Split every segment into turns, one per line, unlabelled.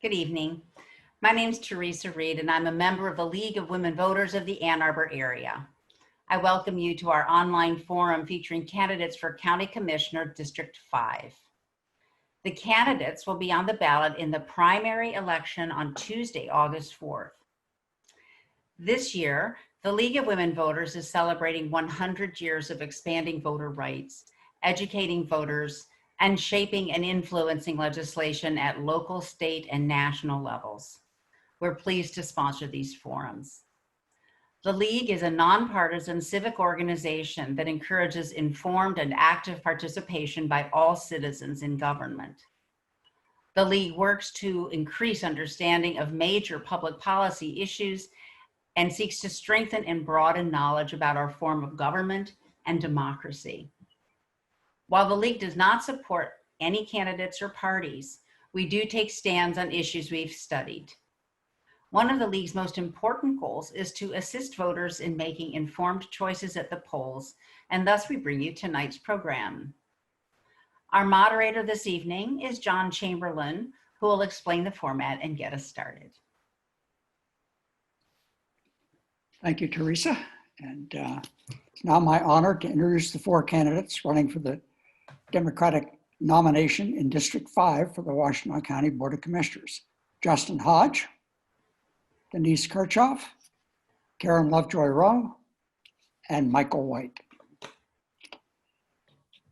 Good evening. My name is Teresa Reed, and I'm a member of the League of Women Voters of the Ann Arbor area. I welcome you to our online forum featuring candidates for County Commissioner District 5. The candidates will be on the ballot in the primary election on Tuesday, August 4th. This year, the League of Women Voters is celebrating 100 years of expanding voter rights, educating voters, and shaping and influencing legislation at local, state, and national levels. We're pleased to sponsor these forums. The League is a nonpartisan civic organization that encourages informed and active participation by all citizens in government. The League works to increase understanding of major public policy issues and seeks to strengthen and broaden knowledge about our form of government and democracy. While the League does not support any candidates or parties, we do take stands on issues we've studied. One of the League's most important goals is to assist voters in making informed choices at the polls, and thus we bring you tonight's program. Our moderator this evening is John Chamberlain, who will explain the format and get us started.
Thank you, Teresa. And it's now my honor to introduce the four candidates running for the Democratic nomination in District 5 for the Washtenaw County Board of Commissioners. Justin Hodge, Denise Kirchoff, Karen Lovejoy Roe, and Michael White.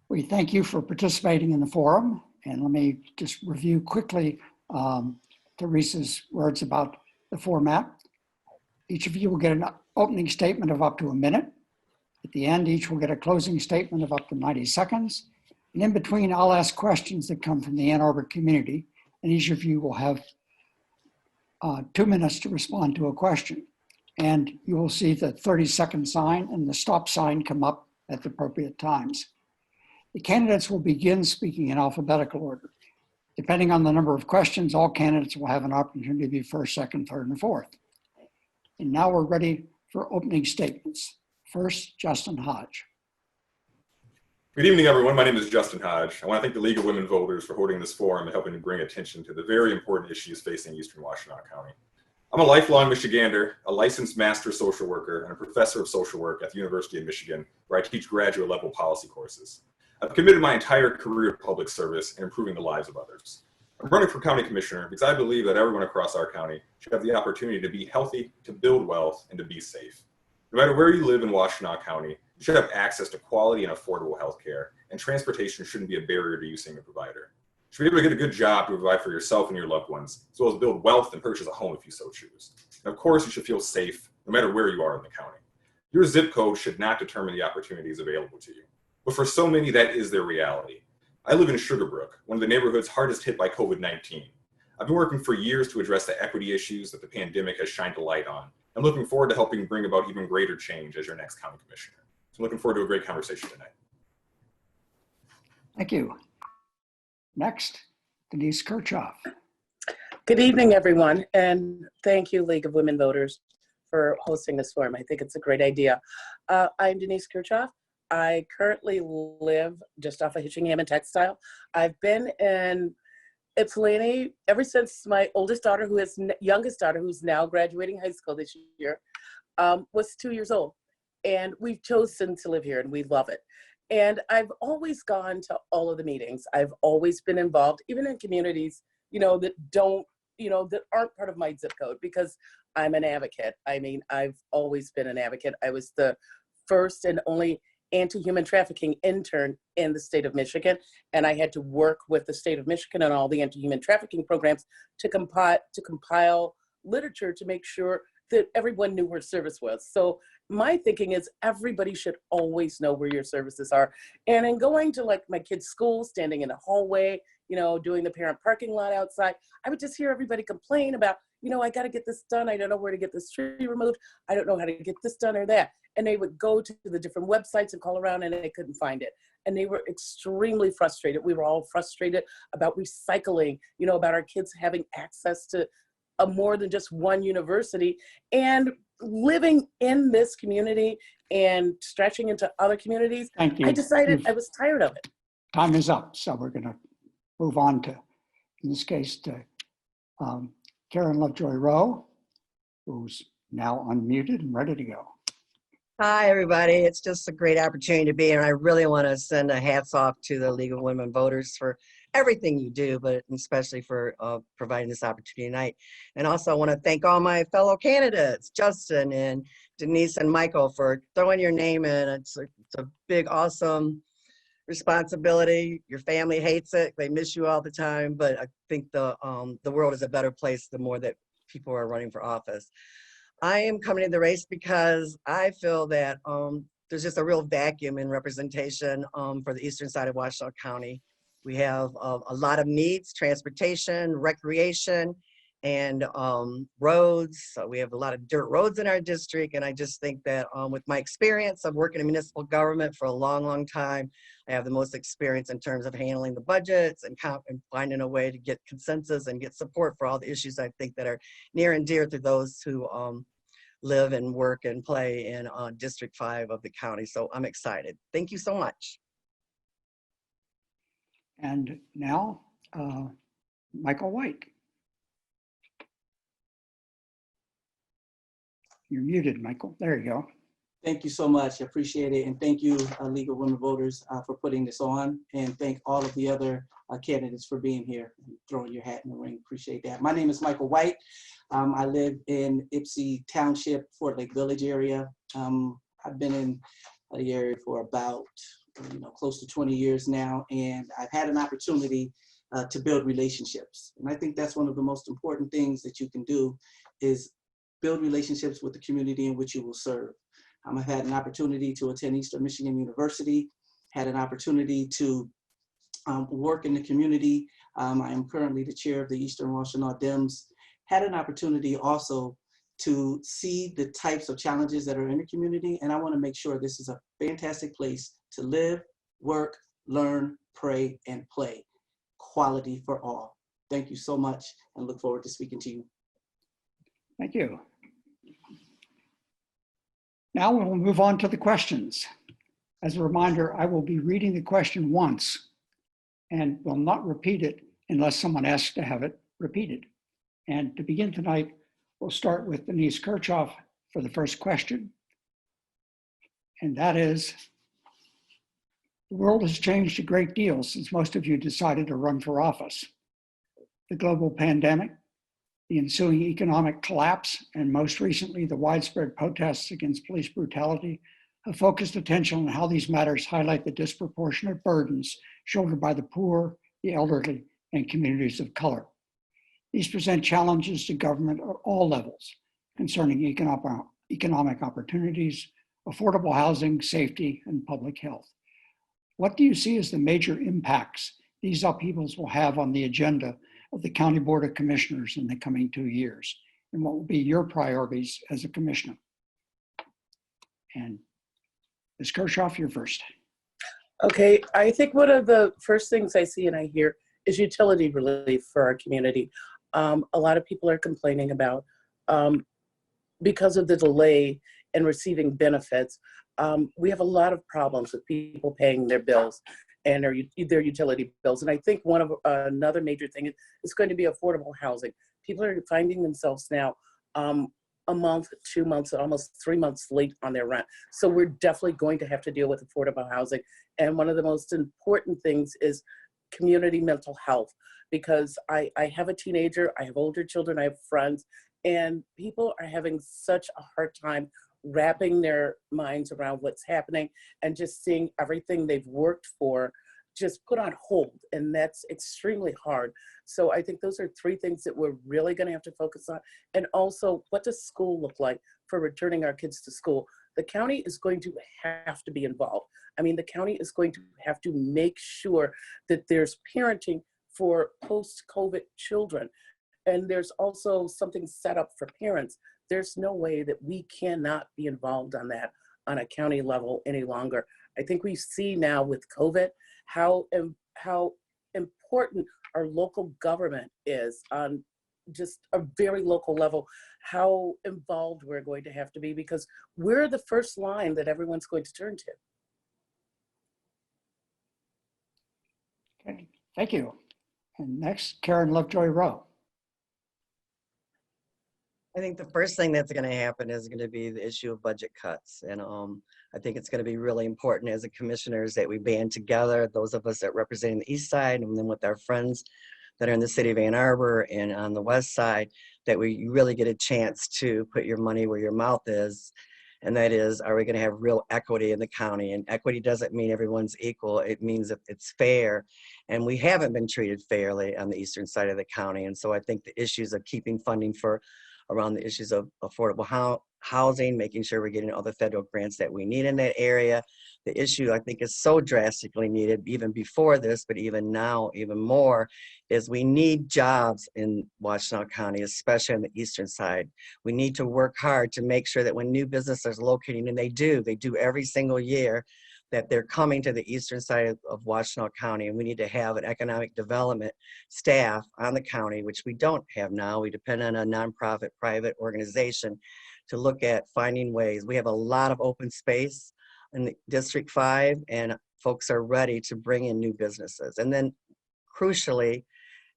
We thank you for participating in the forum. And let me just review quickly Teresa's words about the format. Each of you will get an opening statement of up to a minute. At the end, each will get a closing statement of up to 90 seconds. And in between, I'll ask questions that come from the Ann Arbor community, and each of you will have 2 minutes to respond to a question. And you will see the 30-second sign and the stop sign come up at the appropriate times. The candidates will begin speaking in alphabetical order. Depending on the number of questions, all candidates will have an opportunity to be first, second, third, and fourth. And now we're ready for opening statements. First, Justin Hodge.
Good evening, everyone. My name is Justin Hodge. I want to thank the League of Women Voters for holding this forum and helping to bring attention to the very important issues facing Eastern Washtenaw County. I'm a lifelong Michigander, a licensed master social worker, and a professor of social work at the University of Michigan, where I teach graduate level policy courses. I've committed my entire career to public service and improving the lives of others. I'm running for county commissioner because I believe that everyone across our county should have the opportunity to be healthy, to build wealth, and to be safe. No matter where you live in Washtenaw County, you should have access to quality and affordable health care, and transportation shouldn't be a barrier to you seeing a provider. You should be able to get a good job to provide for yourself and your loved ones, as well as build wealth and purchase a home if you so choose. And of course, you should feel safe no matter where you are in the county. Your zip code should not determine the opportunities available to you. But for so many, that is their reality. I live in Sugarbrook, one of the neighborhoods hardest hit by COVID-19. I've been working for years to address the equity issues that the pandemic has shined a light on. I'm looking forward to helping bring about even greater change as your next county commissioner. So I'm looking forward to a great conversation tonight.
Thank you. Next, Denise Kirchoff.
Good evening, everyone, and thank you, League of Women Voters, for hosting this forum. I think it's a great idea. I'm Denise Kirchoff. I currently live just off of Hitchingham and Textile. I've been in Ypsilanti ever since my oldest daughter, youngest daughter, who's now graduating high school this year, was 2 years old. And we've chosen to live here and we love it. And I've always gone to all of the meetings. I've always been involved, even in communities, that don't, that aren't part of my zip code, because I'm an advocate. I mean, I've always been an advocate. I was the first and only anti-human trafficking intern in the state of Michigan. And I had to work with the state of Michigan on all the anti-human trafficking programs to compile literature to make sure that everyone knew where service was. So my thinking is everybody should always know where your services are. And in going to like my kids' school, standing in a hallway, doing the parent parking lot outside, I would just hear everybody complain about, I got to get this done. I don't know where to get this tree removed. I don't know how to get this done or that. And they would go to the different websites and call around and they couldn't find it. And they were extremely frustrated. We were all frustrated about recycling, about our kids having access to more than just one university, and living in this community and stretching into other communities.
Thank you.
I decided I was tired of it.
Time is up, so we're going to move on to, in this case, to Karen Lovejoy Roe, who's now unmuted and ready to go.
Hi, everybody. It's just a great opportunity to be here. I really want to send a hats off to the League of Women Voters for everything you do, but especially for providing this opportunity tonight. And also I want to thank all my fellow candidates, Justin and Denise and Michael, for throwing your name in. It's a big, awesome responsibility. Your family hates it. They miss you all the time, but I think the world is a better place the more that people are running for office. I am coming to the race because I feel that there's just a real vacuum in representation for the eastern side of Washtenaw County. We have a lot of needs: transportation, recreation, and roads. So we have a lot of dirt roads in our district, and I just think that with my experience of working in municipal government for a long, long time, I have the most experience in terms of handling the budgets and finding a way to get consensus and get support for all the issues I think that are near and dear to those who live and work and play in District 5 of the county. So I'm excited. Thank you so much.
And now, Michael White. You're muted, Michael. There you go.
Thank you so much. I appreciate it. And thank you, League of Women Voters, for putting this on. And thank all of the other candidates for being here and throwing your hat in the ring. Appreciate that. My name is Michael White. I live in Ypsi Township, Fort Lake Village area. I've been in the area for about close to 20 years now, and I've had an opportunity to build relationships. And I think that's one of the most important things that you can do is build relationships with the community in which you will serve. I've had an opportunity to attend Eastern Michigan University, had an opportunity to work in the community. I am currently the chair of the Eastern Washtenaw Dems. Had an opportunity also to see the types of challenges that are in the community, and I want to make sure this is a fantastic place to live, work, learn, pray, and play. Quality for all. Thank you so much, and look forward to speaking to you.
Thank you. Now we'll move on to the questions. As a reminder, I will be reading the question once and will not repeat it unless someone asks to have it repeated. And to begin tonight, we'll start with Denise Kirchoff for the first question. And that is, the world has changed a great deal since most of you decided to run for office. The global pandemic, the ensuing economic collapse, and most recently, the widespread protests against police brutality have focused attention on how these matters highlight the disproportionate burdens shouldered by the poor, the elderly, and communities of color. These present challenges to government at all levels concerning economic opportunities, affordable housing, safety, and public health. What do you see as the major impacts these upheavals will have on the agenda of the County Board of Commissioners in the coming 2 years? And what will be your priorities as a commissioner? And Ms. Kirchoff, you're first.
Okay, I think one of the first things I see and I hear is utility relief for our community. A lot of people are complaining about, because of the delay in receiving benefits, we have a lot of problems with people paying their bills and their utility bills. And I think one of another major thing is going to be affordable housing. People are finding themselves now a month, 2 months, almost 3 months late on their rent. So we're definitely going to have to deal with affordable housing. And one of the most important things is community mental health, because I have a teenager, I have older children, I have friends, and people are having such a hard time wrapping their minds around what's happening and just seeing everything they've worked for just put on hold, and that's extremely hard. So I think those are three things that we're really going to have to focus on. And also, what does school look like for returning our kids to school? The county is going to have to be involved. I mean, the county is going to have to make sure that there's parenting for post-COVID children. And there's also something set up for parents. There's no way that we cannot be involved on that on a county level any longer. I think we see now with COVID how important our local government is on just a very local level, how involved we're going to have to be, because we're the first line that everyone's going to turn to.
Okay, thank you. And next, Karen Lovejoy Roe.
I think the first thing that's going to happen is going to be the issue of budget cuts. And I think it's going to be really important as the commissioners that we band together, those of us that represent the east side, and then with our friends that are in the city of Ann Arbor and on the west side, that we really get a chance to put your money where your mouth is. And that is, are we going to have real equity in the county? And equity doesn't mean everyone's equal. It means that it's fair. And we haven't been treated fairly on the eastern side of the county. And so I think the issues of keeping funding for around the issues of affordable housing, making sure we're getting all the federal grants that we need in that area. The issue I think is so drastically needed even before this, but even now, even more, is we need jobs in Washtenaw County, especially on the eastern side. We need to work hard to make sure that when new businesses are locating, and they do every single year, that they're coming to the eastern side of Washtenaw County, and we need to have an economic development staff on the county, which we don't have now. We depend on a nonprofit private organization to look at finding ways. We have a lot of open space in the District 5, and folks are ready to bring in new businesses. And then crucially,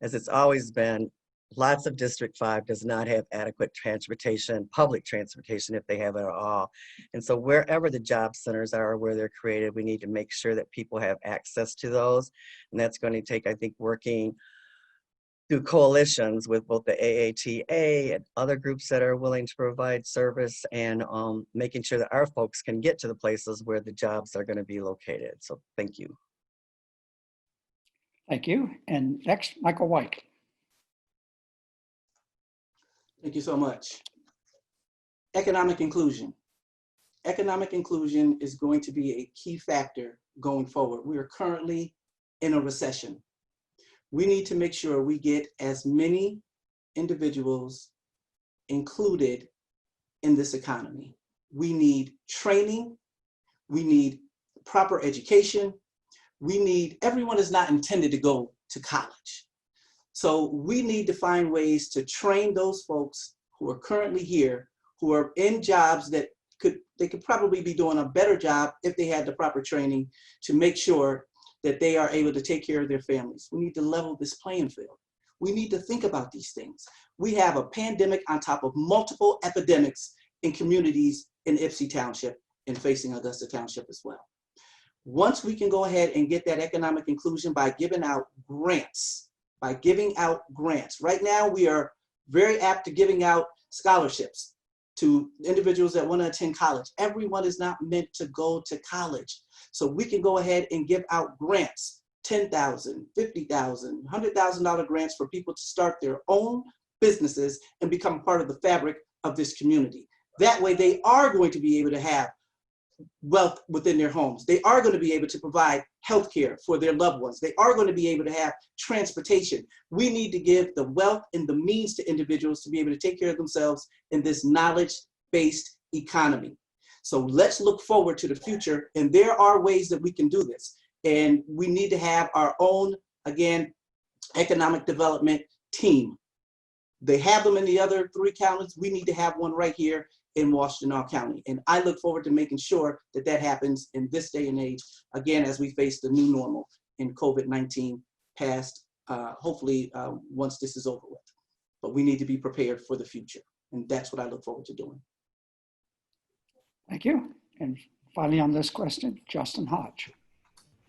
as it's always been, lots of District 5 does not have adequate transportation, public transportation, if they have it at all. And so wherever the job centers are, where they're created, we need to make sure that people have access to those. And that's going to take, I think, working through coalitions with both the AATA and other groups that are willing to provide service, and making sure that our folks can get to the places where the jobs are going to be located. So thank you.
Thank you. And next, Michael White.
Thank you so much. Economic inclusion. Economic inclusion is going to be a key factor going forward. We are currently in a recession. We need to make sure we get as many individuals included in this economy. We need training. We need proper education. Everyone is not intended to go to college. So we need to find ways to train those folks who are currently here, who are in jobs that they could probably be doing a better job if they had the proper training, to make sure that they are able to take care of their families. We need to level this playing field. We need to think about these things. We have a pandemic on top of multiple epidemics in communities in Ypsi Township and facing Augusta Township as well. Once we can go ahead and get that economic inclusion by giving out grants, Right now, we are very apt to giving out scholarships to individuals that want to attend college. Everyone is not meant to go to college. So we can go ahead and give out grants, $10,000, $50,000, $100,000 grants for people to start their own businesses and become part of the fabric of this community. That way they are going to be able to have wealth within their homes. They are going to be able to provide healthcare for their loved ones. They are going to be able to have transportation. We need to give the wealth and the means to individuals to be able to take care of themselves in this knowledge-based economy. So let's look forward to the future, and there are ways that we can do this. And we need to have our own, again, economic development team. They have them in the other 3 counties. We need to have one right here in Washtenaw County. And I look forward to making sure that that happens in this day and age, again, as we face the new normal in COVID-19 past, hopefully once this is over with. But we need to be prepared for the future. And that's what I look forward to doing.
Thank you. And finally on this question, Justin Hodge.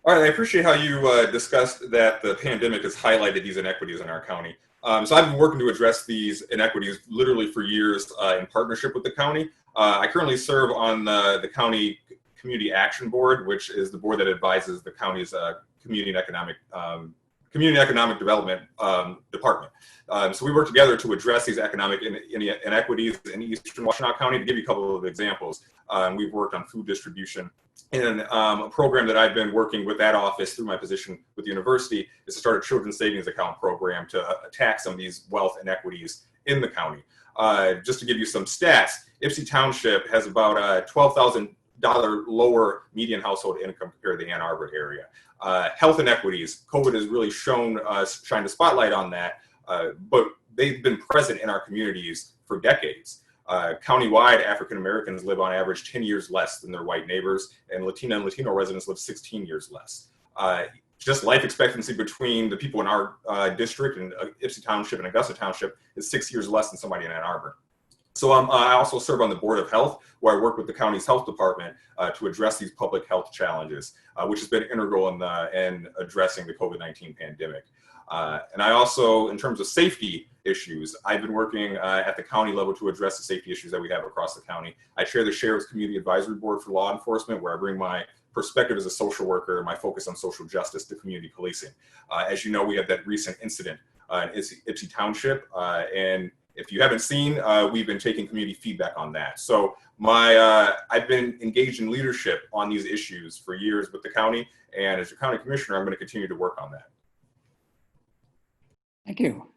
All right, I appreciate how you discussed that the pandemic has highlighted these inequities in our county. So I've been working to address these inequities literally for years in partnership with the county. I currently serve on the County Community Action Board, which is the board that advises the county's community and economic development department. So we work together to address these economic inequities in Eastern Washtenaw County. To give you a couple of examples, we've worked on food distribution. And a program that I've been working with that office through my position with the university is to start a children's savings account program to attack some of these wealth inequities in the county. Just to give you some stats, Ypsi Township has about a $12,000 lower median household income compared to the Ann Arbor area. Health inequities, COVID has really shined a spotlight on that, but they've been present in our communities for decades. Countywide, African Americans live on average 10 years less than their white neighbors, and Latino residents live 16 years less. Just life expectancy between the people in our district and Ypsi Township and Augusta Township is 6 years less than somebody in Ann Arbor. So I also serve on the Board of Health, where I work with the county's health department to address these public health challenges, which has been integral in addressing the COVID-19 pandemic. And I also, in terms of safety issues, I've been working at the county level to address the safety issues that we have across the county. I chair the Sheriff's Community Advisory Board for Law Enforcement, where I bring my perspective as a social worker and my focus on social justice to community policing. As you know, we had that recent incident in Ypsi Township, and if you haven't seen, we've been taking community feedback on that. So I've been engaged in leadership on these issues for years with the county, and as your county commissioner, I'm going to continue to work on that.
Thank you.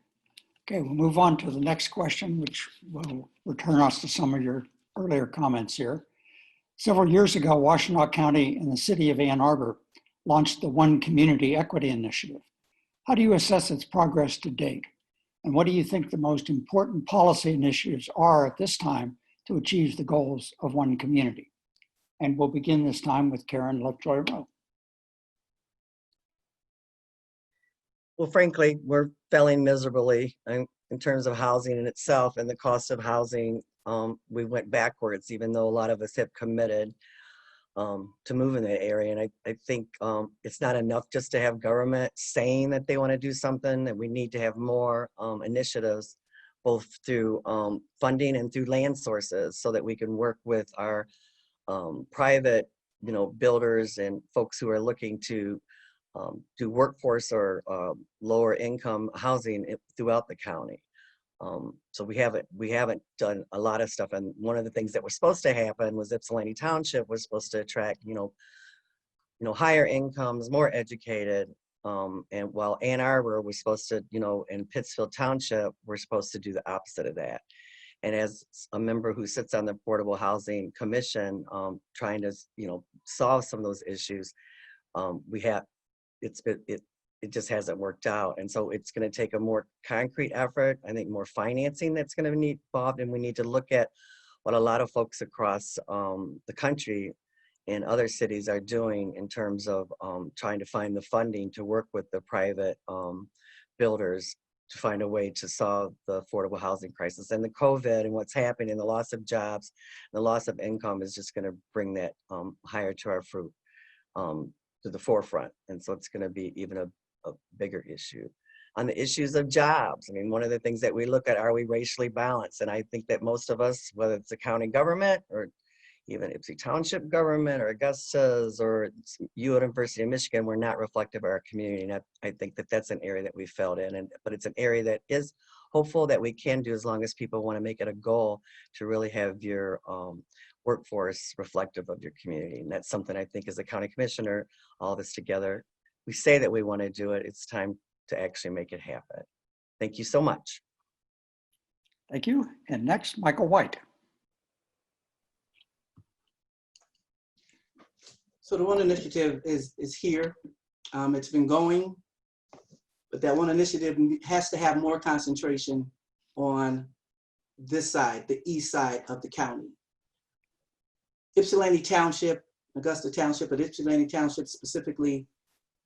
Okay, we'll move on to the next question, which will return us to some of your earlier comments here. Several years ago, Washtenaw County and the city of Ann Arbor launched the One Community Equity Initiative. How do you assess its progress to date? And what do you think the most important policy initiatives are at this time to achieve the goals of one community? And we'll begin this time with Karen Lovejoy Roe.
Well, frankly, we're failing miserably in terms of housing in itself, and the cost of housing. We went backwards, even though a lot of us have committed to move in that area. And I think it's not enough just to have government saying that they want to do something, that we need to have more initiatives, both through funding and through land sources, so that we can work with our private, builders and folks who are looking to do workforce or lower income housing throughout the county. So we haven't done a lot of stuff. And one of the things that was supposed to happen was Ypsilanti Township was supposed to attract, higher incomes, more educated. And while Ann Arbor was supposed to, in Pittsfield Township, we're supposed to do the opposite of that. And as a member who sits on the Affordable Housing Commission, trying to, solve some of those issues, it just hasn't worked out. And so it's going to take a more concrete effort. I think more financing that's going to need involved. And we need to look at what a lot of folks across the country and other cities are doing in terms of trying to find the funding to work with the private builders to find a way to solve the affordable housing crisis. And the COVID and what's happening and the loss of jobs, the loss of income is just going to bring that higher to our fruit. To the forefront. And so it's going to be even a bigger issue. On the issues of jobs, one of the things that we look at, are we racially balanced? And I think that most of us, whether it's the county government or even Ypsi Township government or Augusta's or University of Michigan, we're not reflective of our community. And I think that that's an area that we failed in. But it's an area that is hopeful that we can do, as long as people want to make it a goal to really have your workforce reflective of your community. And that's something I think as a county commissioner, all of us together, we say that we want to do it. It's time to actually make it happen. Thank you so much.
Thank you. And next, Michael White.
So the One Initiative is here. It's been going, but that One Initiative has to have more concentration on this side, the east side of the county. Ypsilanti Township, Augusta Township, but Ypsilanti Township specifically,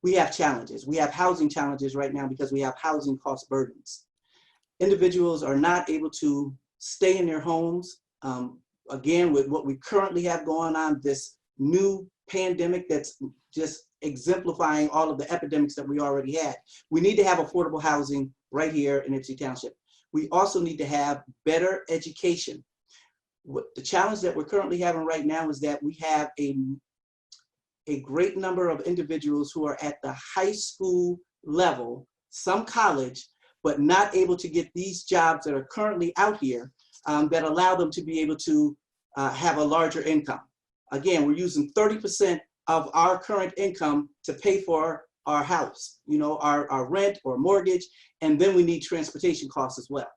we have challenges. We have housing challenges right now because we have housing cost burdens. Individuals are not able to stay in their homes. Again, with what we currently have going on, this new pandemic that's just exemplifying all of the epidemics that we already had. We need to have affordable housing right here in Ypsi Township. We also need to have better education. The challenge that we're currently having right now is that we have a great number of individuals who are at the high school level, some college, but not able to get these jobs that are currently out here that allow them to be able to have a larger income. Again, we're using 30% of our current income to pay for our house, our rent or mortgage, and then we need transportation costs as well.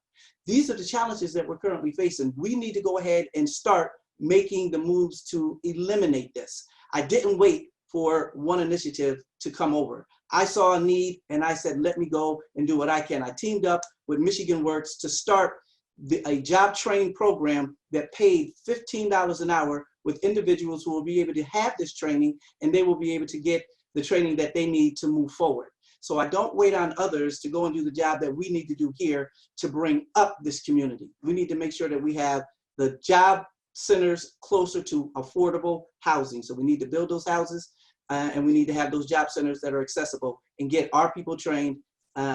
These are the challenges that we're currently facing. We need to go ahead and start making the moves to eliminate this. I didn't wait for One Initiative to come over. I saw a need and I said, let me go and do what I can. I teamed up with Michigan Works to start a job training program that paid $15 an hour with individuals who will be able to have this training, and they will be able to get the training that they need to move forward. So I don't wait on others to go and do the job that we need to do here to bring up this community. We need to make sure that we have the job centers closer to affordable housing. So we need to build those houses and we need to have those job centers that are accessible and get our people trained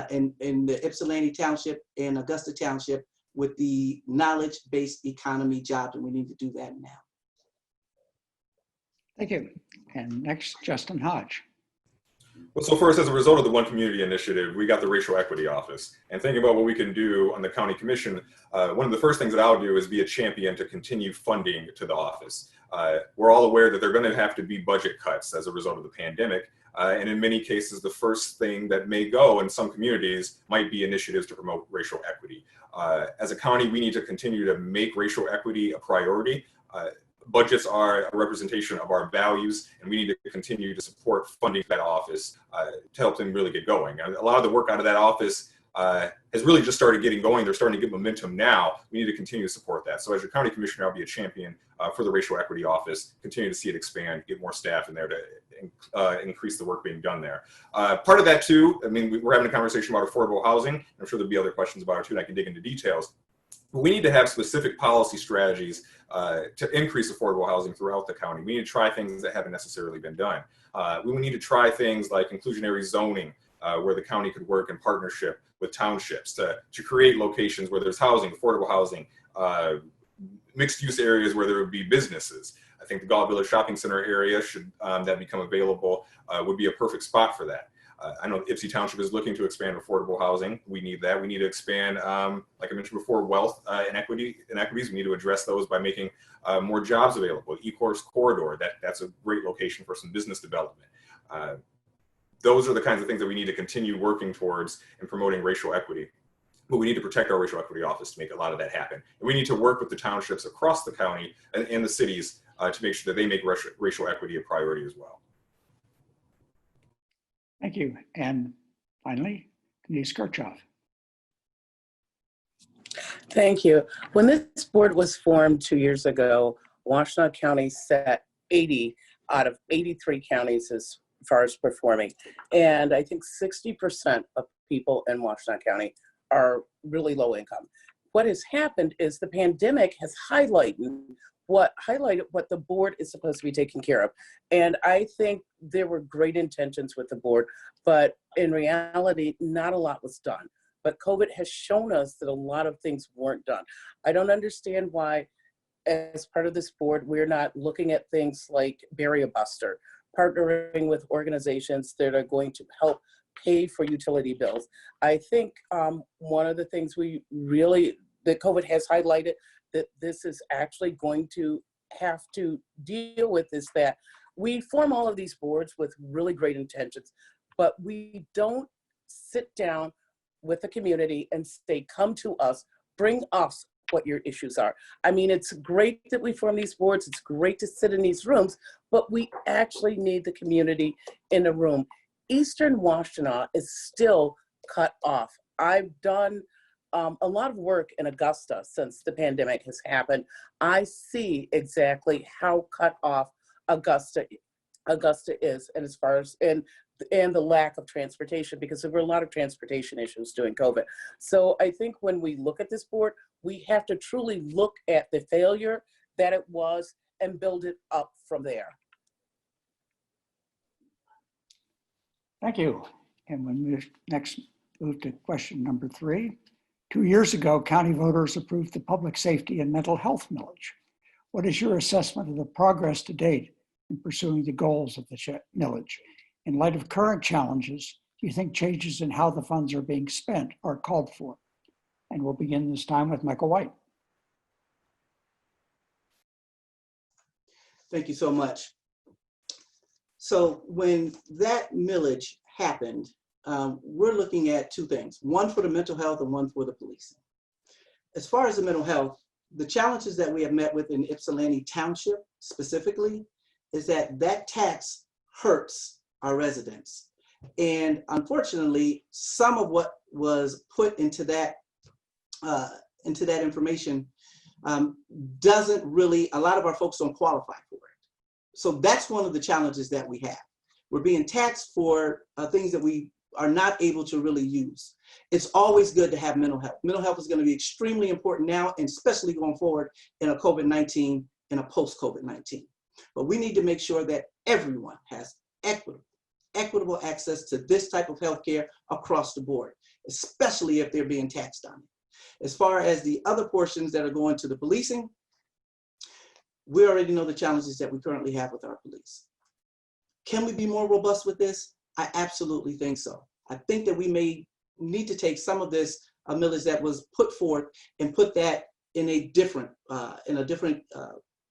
in the Ypsilanti Township and Augusta Township with the knowledge-based economy jobs, and we need to do that now.
Thank you. And next, Justin Hodge.
Well, so first, as a result of the One Community Initiative, we got the Racial Equity Office. And thinking about what we can do on the County Commission, one of the first things that I'll do is be a champion to continue funding to the office. We're all aware that there are going to have to be budget cuts as a result of the pandemic. And in many cases, the first thing that may go in some communities might be initiatives to promote racial equity. As a county, we need to continue to make racial equity a priority. Budgets are a representation of our values, and we need to continue to support funding that office to help them really get going. And a lot of the work out of that office has really just started getting going. They're starting to get momentum now. We need to continue to support that. So as your county commissioner, I'll be a champion for the Racial Equity Office, continue to see it expand, get more staff in there to increase the work being done there. Part of that too, I mean, we're having a conversation about affordable housing. I'm sure there'll be other questions about it too, and I can dig into details. But we need to have specific policy strategies to increase affordable housing throughout the county. We need to try things that haven't necessarily been done. We need to try things like inclusionary zoning, where the county could work in partnership with townships to create locations where there's housing, affordable housing, mixed use areas where there would be businesses. I think the Galt Village Shopping Center area, should that become available, would be a perfect spot for that. I know Ypsi Township is looking to expand affordable housing. We need that. We need to expand, like I mentioned before, wealth inequities. We need to address those by making more jobs available. E-course corridor, that's a great location for some business development. Those are the kinds of things that we need to continue working towards in promoting racial equity. But we need to protect our Racial Equity Office to make a lot of that happen. And we need to work with the townships across the county and the cities to make sure that they make racial equity a priority as well.
Thank you. And finally, Denise Kirchoff.
Thank you. When this board was formed 2 years ago, Washtenaw County set 80 out of 83 counties as far as performing. And I think 60% of people in Washtenaw County are really low income. What has happened is the pandemic has highlighted what the board is supposed to be taking care of. And I think there were great intentions with the board, but in reality, not a lot was done. But COVID has shown us that a lot of things weren't done. I don't understand why, as part of this board, we're not looking at things like Barrier Buster, partnering with organizations that are going to help pay for utility bills. I think one of the things that COVID has highlighted that this is actually going to have to deal with is that we form all of these boards with really great intentions, but we don't sit down with the community and say, come to us, bring us what your issues are. I mean, it's great that we form these boards, it's great to sit in these rooms, but we actually need the community in a room. Eastern Washtenaw is still cut off. I've done a lot of work in Augusta since the pandemic has happened. I see exactly how cut off Augusta is, and as far as and the lack of transportation, because there were a lot of transportation issues during COVID. So I think when we look at this board, we have to truly look at the failure that it was and build it up from there.
Thank you. And when we next move to question number 3. 2 years ago, county voters approved the public safety and mental health millage. What is your assessment of the progress to date in pursuing the goals of the millage? In light of current challenges, do you think changes in how the funds are being spent are called for? And we'll begin this time with Michael White.
Thank you so much. So when that millage happened, we're looking at 2 things, one for the mental health and one for the policing. As far as the mental health, the challenges that we have met with in Ypsilanti Township specifically is that tax hurts our residents. And unfortunately, some of what was put into that information doesn't really, a lot of our folks don't qualify for it. So that's one of the challenges that we have. We're being taxed for things that we are not able to really use. It's always good to have mental health. Mental health is going to be extremely important now, and especially going forward in a COVID-19, in a post-COVID-19. But we need to make sure that everyone has equitable access to this type of healthcare across the board, especially if they're being taxed on it. As far as the other portions that are going to the policing, we already know the challenges that we currently have with our police. Can we be more robust with this? I absolutely think so. I think that we may need to take some of this millage that was put forth and put that in a different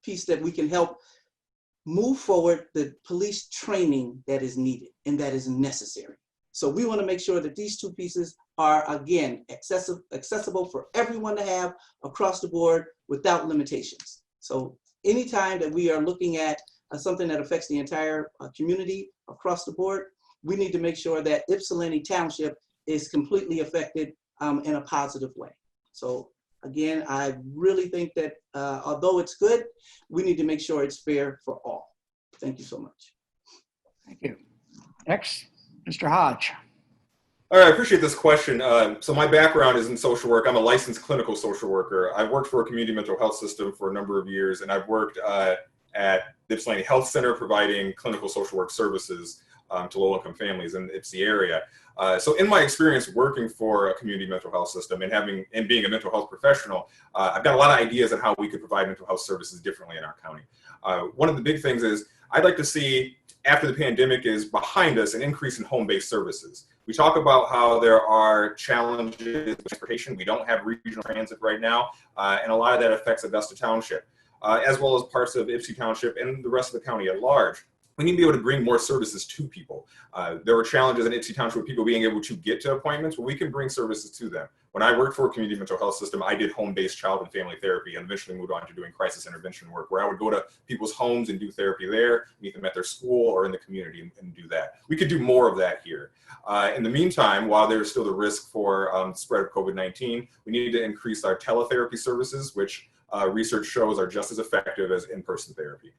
piece that we can help move forward the police training that is needed and that is necessary. So we want to make sure that these two pieces are, again, accessible for everyone to have across the board without limitations. So anytime that we are looking at something that affects the entire community across the board, we need to make sure that Ypsilanti Township is completely affected in a positive way. So again, I really think that although it's good, we need to make sure it's fair for all. Thank you so much.
Thank you. Next, Mr. Hodge.
All right, I appreciate this question. So my background is in social work. I'm a licensed clinical social worker. I've worked for a community mental health system for a number of years, and I've worked at the Ypsilanti Health Center providing clinical social work services to low-income families in the Ypsi area. So in my experience working for a community mental health system and being a mental health professional, I've got a lot of ideas on how we could provide mental health services differently in our county. One of the big things is I'd like to see, after the pandemic is behind us, an increase in home-based services. We talk about how there are challenges with transportation. We don't have regional transit right now, and a lot of that affects Augusta Township, as well as parts of Ypsi Township and the rest of the county at large. We need to be able to bring more services to people. There were challenges in Ypsi Township with people being able to get to appointments, but we can bring services to them. When I worked for a community mental health system, I did home-based child and family therapy and eventually moved on to doing crisis intervention work, where I would go to people's homes and do therapy there, meet them at their school or in the community and do that. We could do more of that here. In the meantime, while there's still the risk for spread of COVID-19, we need to increase our teletherapy services, which research shows are just as effective as in-person therapy.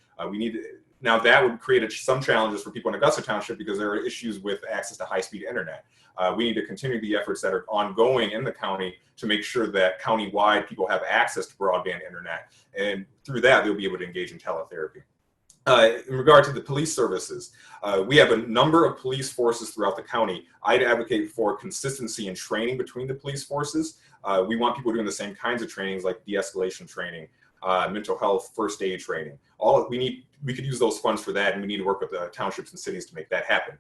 Now that would create some challenges for people in Augusta Township because there are issues with access to high-speed internet. We need to continue the efforts that are ongoing in the county to make sure that county-wide people have access to broadband internet, and through that they'll be able to engage in teletherapy. In regard to the police services, we have a number of police forces throughout the county. I'd advocate for consistency in training between the police forces. We want people doing the same kinds of trainings like de-escalation training, mental health, first aid training. We could use those funds for that, and we need to work with the townships and cities to make that happen.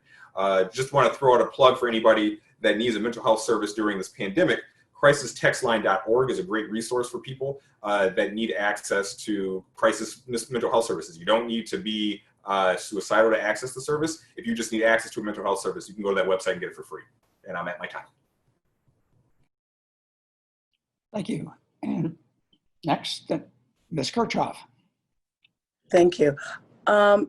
Just want to throw out a plug for anybody that needs a mental health service during this pandemic. CrisisTextLine.org is a great resource for people that need access to crisis mental health services. You don't need to be suicidal to access the service. If you just need access to a mental health service, you can go to that website and get it for free. And I'm at my time.
Thank you. And next, Ms. Kirchoff.
Thank you. All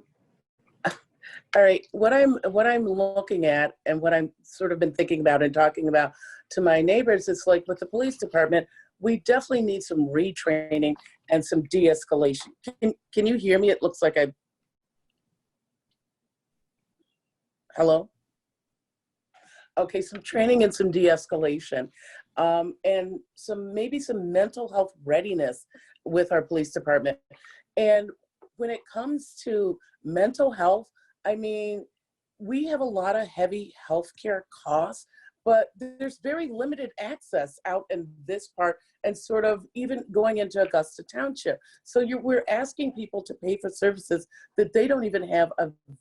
right, what I'm looking at and what I'm sort of been thinking about and talking about to my neighbors is like with the police department, we definitely need some retraining and some de-escalation. Can you hear me? It looks like hello? Okay, some training and some de-escalation. And maybe some mental health readiness with our police department. And when it comes to mental health, I mean, we have a lot of heavy healthcare costs, but there's very limited access out in this part and sort of even going into Augusta Township. So we're asking people to pay for services that they don't even have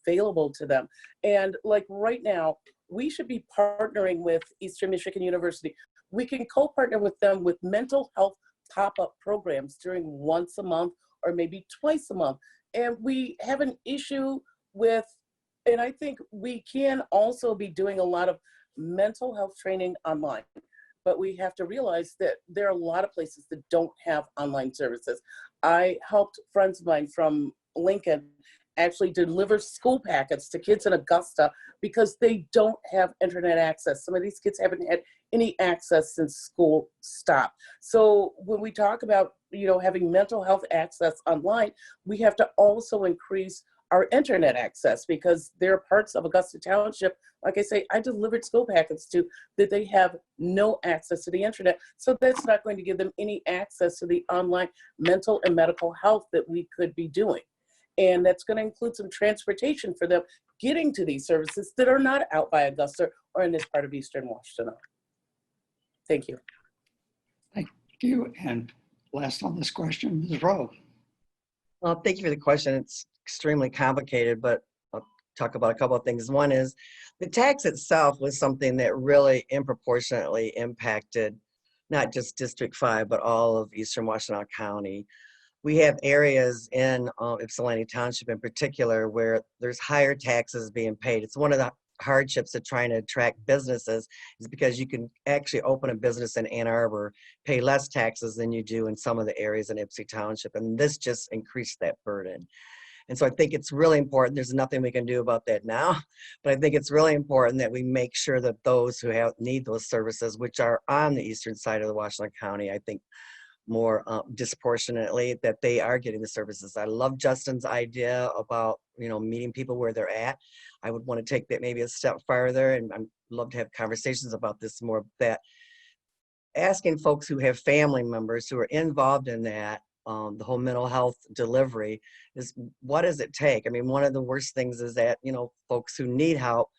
available to them. And like right now, we should be partnering with Eastern Michigan University. We can co-partner with them with mental health pop-up programs during once a month or maybe twice a month. And we have an issue with, and I think we can also be doing a lot of mental health training online, but we have to realize that there are a lot of places that don't have online services. I helped friends of mine from Lincoln actually deliver school packets to kids in Augusta because they don't have internet access. Some of these kids haven't had any access since school stopped. So when we talk about, having mental health access online, we have to also increase our internet access, because there are parts of Augusta Township, like I say, I delivered school packets to, that they have no access to the internet. So that's not going to give them any access to the online mental and medical health that we could be doing. And that's going to include some transportation for them getting to these services that are not out by Augusta or in this part of Eastern Washtenaw. Thank you.
Thank you. And last on this question, Ms. Rowe.
Well, thank you for the question. It's extremely complicated, but I'll talk about a couple of things. One is the tax itself was something that really disproportionately impacted not just District 5, but all of Eastern Washtenaw County. We have areas in Ypsilanti Township in particular where there's higher taxes being paid. It's one of the hardships of trying to attract businesses is because you can actually open a business in Ann Arbor, pay less taxes than you do in some of the areas in Ypsi Township, and this just increased that burden. And so I think it's really important. There's nothing we can do about that now, but I think it's really important that we make sure that those who need those services, which are on the eastern side of the Washtenaw County, I think more disproportionately, that they are getting the services. I love Justin's idea about, meeting people where they're at. I would want to take that maybe a step farther, and I'd love to have conversations about this more, that asking folks who have family members who are involved in that, the whole mental health delivery, is what does it take? I mean, one of the worst things is that, folks who need help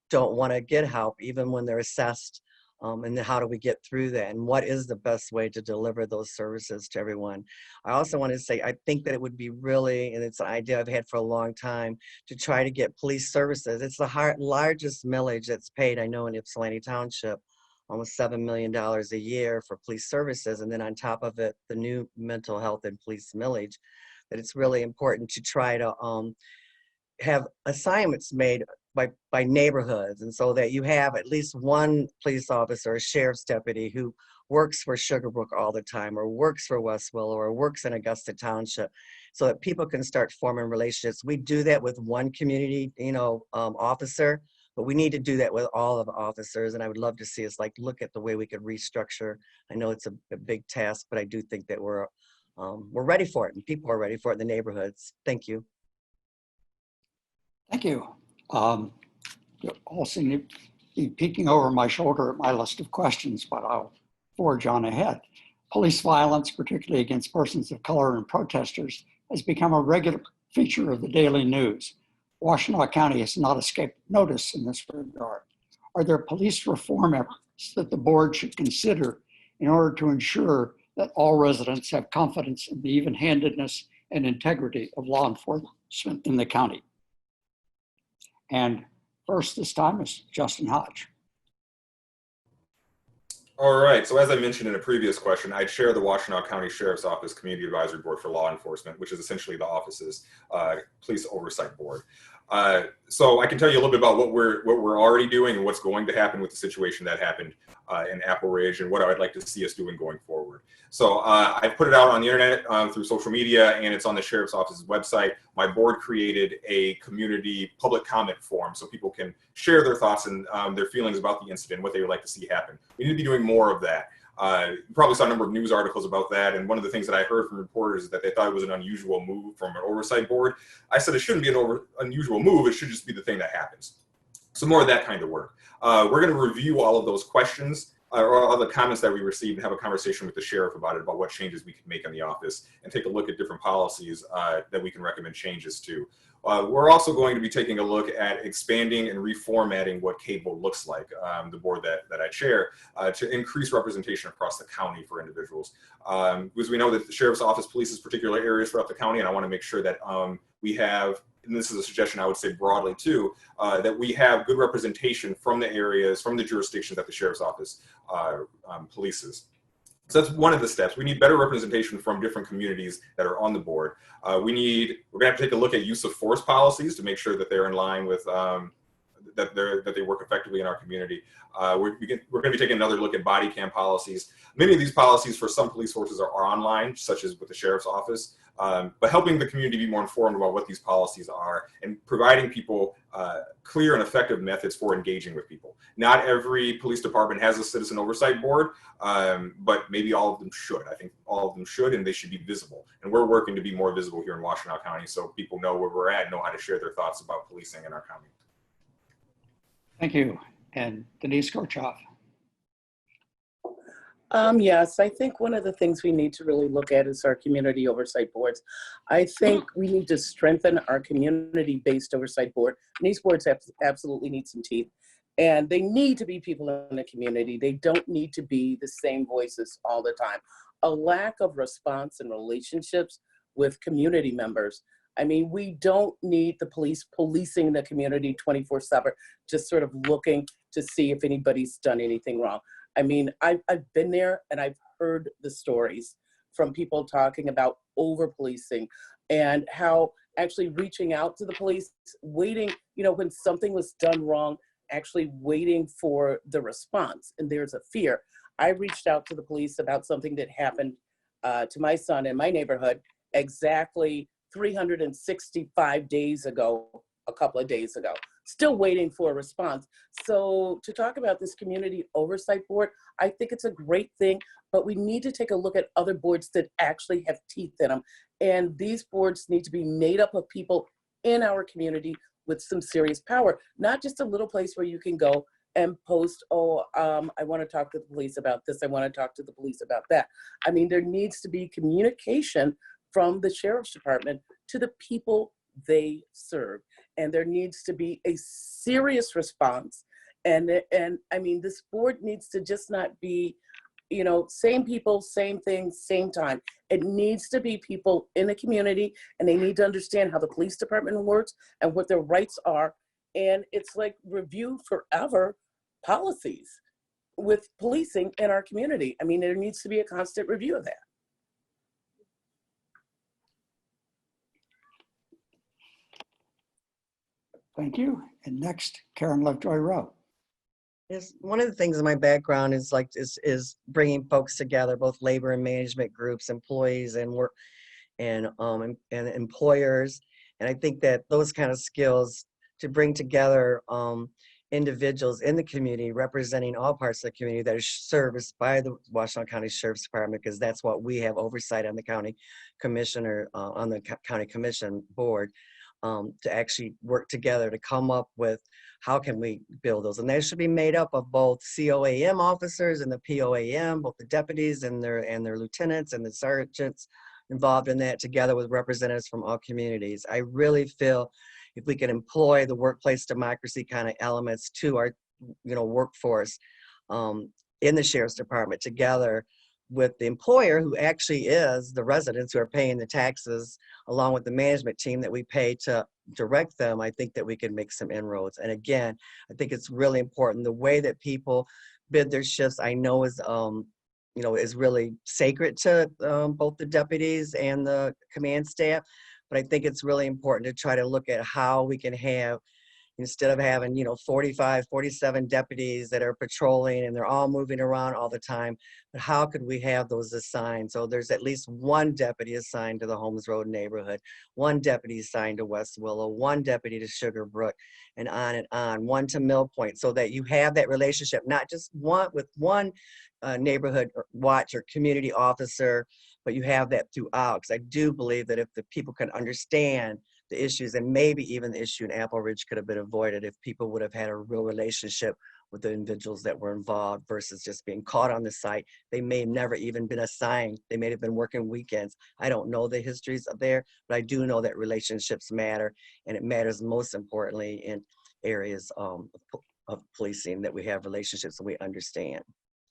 don't want to get help even when they're assessed. And then how do we get through that? And what is the best way to deliver those services to everyone? I also want to say, I think that it would be really, and it's an idea I've had for a long time, to try to get police services. It's the largest millage that's paid, I know, in Ypsilanti Township, almost $7 million a year for police services. And then on top of it, the new mental health and police millage, that it's really important to try to have assignments made by neighborhoods, and so that you have at least one police officer or sheriff's deputy who works for Sugarbrook all the time, or works for West Willow, or works in Augusta Township, so that people can start forming relationships. We do that with one community, officer, but we need to do that with all of the officers. And I would love to see us look at the way we could restructure. I know it's a big task, but I do think that we're ready for it, and people are ready for it in the neighborhoods. Thank you.
Thank you. You'll all seem to be peeking over my shoulder at my list of questions, but I'll forge on ahead. Police violence, particularly against persons of color and protesters, has become a regular feature of the daily news. Washtenaw County has not escaped notice in this regard. Are there police reform efforts that the board should consider in order to ensure that all residents have confidence in the even-handedness and integrity of law enforcement in the county? And first this time is Justin Hodge.
All right, so as I mentioned in a previous question, I chair the Washtenaw County Sheriff's Office Community Advisory Board for Law Enforcement, which is essentially the office's police oversight board. So I can tell you a little bit about what we're already doing and what's going to happen with the situation that happened in Apple Ridge, and what I would like to see us doing going forward. So I put it out on the internet through social media, and it's on the Sheriff's Office's website. My board created a community public comment forum so people can share their thoughts and their feelings about the incident, what they would like to see happen. We need to be doing more of that. You probably saw a number of news articles about that, and one of the things that I heard from reporters is that they thought it was an unusual move from an oversight board. I said it shouldn't be an unusual move, it should just be the thing that happens. So more of that kind of work. We're going to review all of those questions or all the comments that we received and have a conversation with the sheriff about it, about what changes we can make in the office, and take a look at different policies that we can recommend changes to. We're also going to be taking a look at expanding and reformatting what cable looks like, the board that I chair, to increase representation across the county for individuals. Because we know that the Sheriff's Office polices particular areas throughout the county, and I want to make sure that we have, and this is a suggestion I would say broadly too, that we have good representation from the areas, from the jurisdictions that the Sheriff's Office polices. So that's one of the steps. We need better representation from different communities that are on the board. We're going to have to take a look at use of force policies to make sure that they're in line with, that they work effectively in our community. We're going to be taking another look at body cam policies. Many of these policies for some police forces are online, such as with the Sheriff's Office, but helping the community be more informed about what these policies are and providing people clear and effective methods for engaging with people. Not every police department has a citizen oversight board, but maybe all of them should. I think all of them should, and they should be visible. And we're working to be more visible here in Washtenaw County so people know where we're at and know how to share their thoughts about policing in our county.
Thank you. And Denise Kirchoff.
Yes, I think one of the things we need to really look at is our community oversight boards. I think we need to strengthen our community-based oversight board. And these boards absolutely need some teeth. And they need to be people in the community. They don't need to be the same voices all the time. A lack of response and relationships with community members. I mean, we don't need the police policing the community 24/7, just sort of looking to see if anybody's done anything wrong. I mean, I've been there and I've heard the stories from people talking about over-policing and how actually reaching out to the police, waiting, you know, when something was done wrong, actually waiting for the response. And there's a fear. I reached out to the police about something that happened to my son in my neighborhood exactly 365 days ago, a couple of days ago, still waiting for a response. So to talk about this community oversight board, I think it's a great thing, but we need to take a look at other boards that actually have teeth in them. And these boards need to be made up of people in our community with some serious power, not just a little place where you can go and post, oh, I want to talk to the police about this. I want to talk to the police about that. I mean, there needs to be communication from the sheriff's department to the people they serve. And there needs to be a serious response. And I mean, this board needs to just not be, you know, same people, same thing, same time. It needs to be people in the community, and they need to understand how the police department works and what their rights are. And it's like review forever policies with policing in our community. I mean, there needs to be a constant review of that.
Thank you. And next, Karen Lovejoy Roe.
Yes, one of the things in my background is bringing folks together, both labor and management groups, employees and work and employers. And I think that those kind of skills to bring together individuals in the community representing all parts of the community that is serviced by the Washtenaw County Sheriff's Department, because that's what we have oversight on the county commissioner, on the county commission board. To actually work together to come up with how can we build those. And they should be made up of both COAM officers and the POAM, both the deputies and their lieutenants and the sergeants involved in that, together with representatives from all communities. I really feel if we can employ the workplace democracy kind of elements to our, you know, workforce in the Sheriff's Department, together with the employer, who actually is the residents who are paying the taxes, along with the management team that we pay to direct them, I think that we can make some inroads. And again, I think it's really important. The way that people bid their shifts, I know is, you know, is really sacred to both the deputies and the command staff. But I think it's really important to try to look at how we can have, instead of having, you know, 45, 47 deputies that are patrolling and they're all moving around all the time, but how could we have those assigned? So there's at least one deputy assigned to the Holmes Road neighborhood, one deputy assigned to West Willow, one deputy to Sugar Brook, and on, one to Mill Point, so that you have that relationship, not just one with one neighborhood watch or community officer, but you have that throughout. Because I do believe that if the people can understand the issues, and maybe even the issue in Apple Ridge could have been avoided if people would have had a real relationship with the individuals that were involved versus just being caught on the site. They may have never even been assigned. They may have been working weekends. I don't know the histories of there, but I do know that relationships matter, and it matters most importantly in areas of policing, that we have relationships and we understand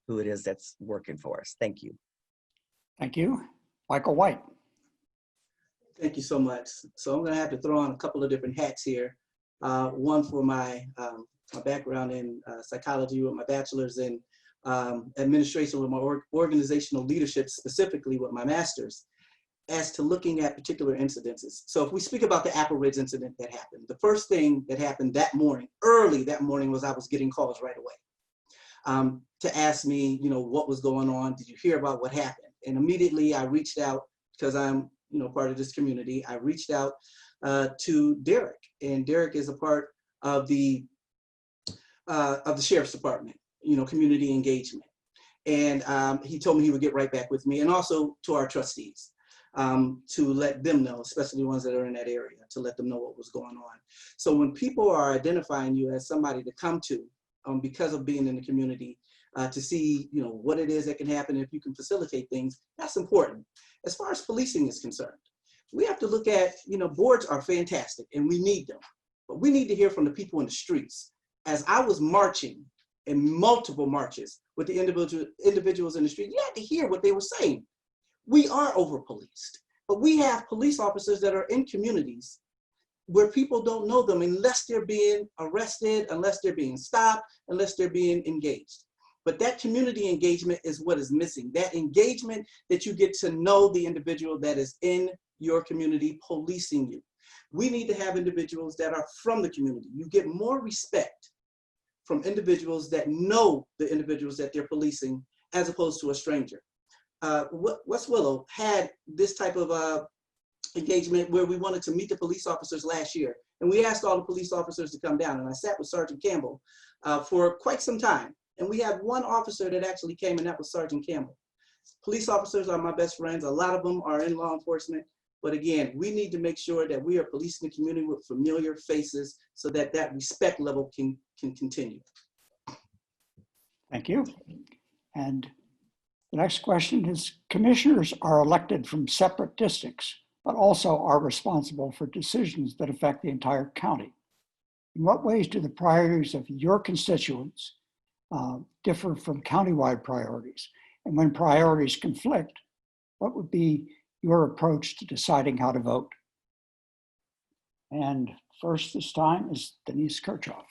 who it is that's working for us. Thank you.
Thank you. Michael White.
Thank you so much. So I'm going to have to throw on a couple of different hats here. One for my background in psychology, with my bachelor's in administration, with my organizational leadership, specifically with my master's, as to looking at particular incidences. So if we speak about the Apple Ridge incident that happened, the first thing that happened that morning, early that morning, was I was getting calls right away to ask me, you know, what was going on. Did you hear about what happened? And immediately I reached out, because I'm, you know, part of this community. I reached out to Derek, and Derek is a part of the of the Sheriff's Department, community engagement. And he told me he would get right back with me, and also to our trustees, to let them know, especially the ones that are in that area, to let them know what was going on. So when people are identifying you as somebody to come to, because of being in the community, to see what it is that can happen, if you can facilitate things, that's important. As far as policing is concerned, we have to look at, boards are fantastic and we need them, but we need to hear from the people in the streets. As I was marching in multiple marches with the individuals in the street, you had to hear what they were saying. We are over-policed, but we have police officers that are in communities where people don't know them unless they're being arrested, unless they're being stopped, unless they're being engaged. But that community engagement is what is missing. That engagement that you get to know the individual that is in your community policing you. We need to have individuals that are from the community. You get more respect from individuals that know the individuals that they're policing as opposed to a stranger. West Willow had this type of engagement where we wanted to meet the police officers last year. And we asked all the police officers to come down, and I sat with Sergeant Campbell for quite some time. And we had one officer that actually came, and that was Sergeant Campbell. Police officers are my best friends. A lot of them are in law enforcement. But again, we need to make sure that we are policing the community with familiar faces so that that respect level can continue.
Thank you. And the next question is, commissioners are elected from separate districts, but also are responsible for decisions that affect the entire county. In what ways do the priorities of your constituents differ from countywide priorities? And when priorities conflict, what would be your approach to deciding how to vote? And first this time is Denise Kirchoff.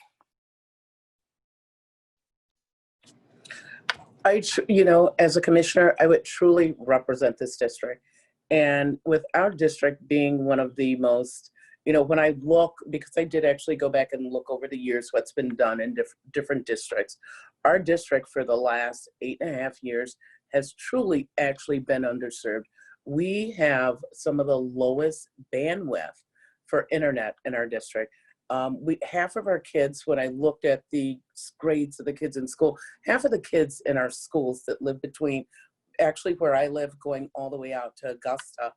As a commissioner, I would truly represent this district. And with our district being one of the most, when I look, because I did actually go back and look over the years what's been done in different districts, our district for the last 8.5 years has truly actually been underserved. We have some of the lowest bandwidth for internet in our district. Half of our kids, when I looked at the grades of the kids in school, half of the kids in our schools that live between, actually where I live, going all the way out to Augusta,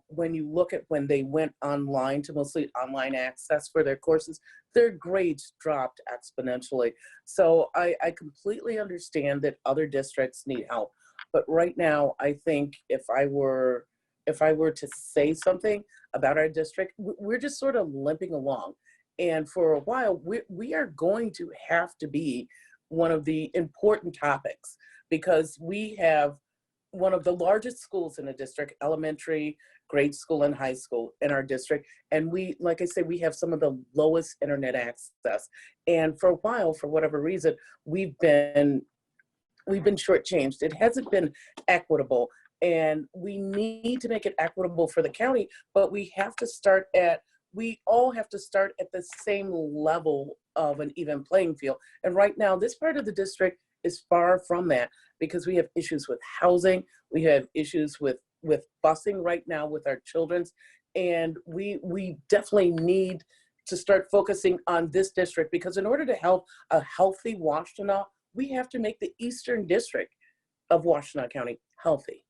when you look at when they went online to mostly online access for their courses, their grades dropped exponentially. So I completely understand that other districts need help. But right now, I think if I were to say something about our district, we're just sort of limping along. And for a while, we are going to have to be one of the important topics, because we have one of the largest schools in the district, elementary, grade school, and high school in our district. And we, like I say, we have some of the lowest internet access. And for a while, for whatever reason, we've been shortchanged. It hasn't been equitable. And we need to make it equitable for the county, but we all have to start at the same level of an even playing field. And right now, this part of the district is far from that, because we have issues with housing, we have issues with busing right now with our children's, and we definitely need to start focusing on this district, because in order to help a healthy Washtenaw, we have to make the Eastern District of Washtenaw County healthy.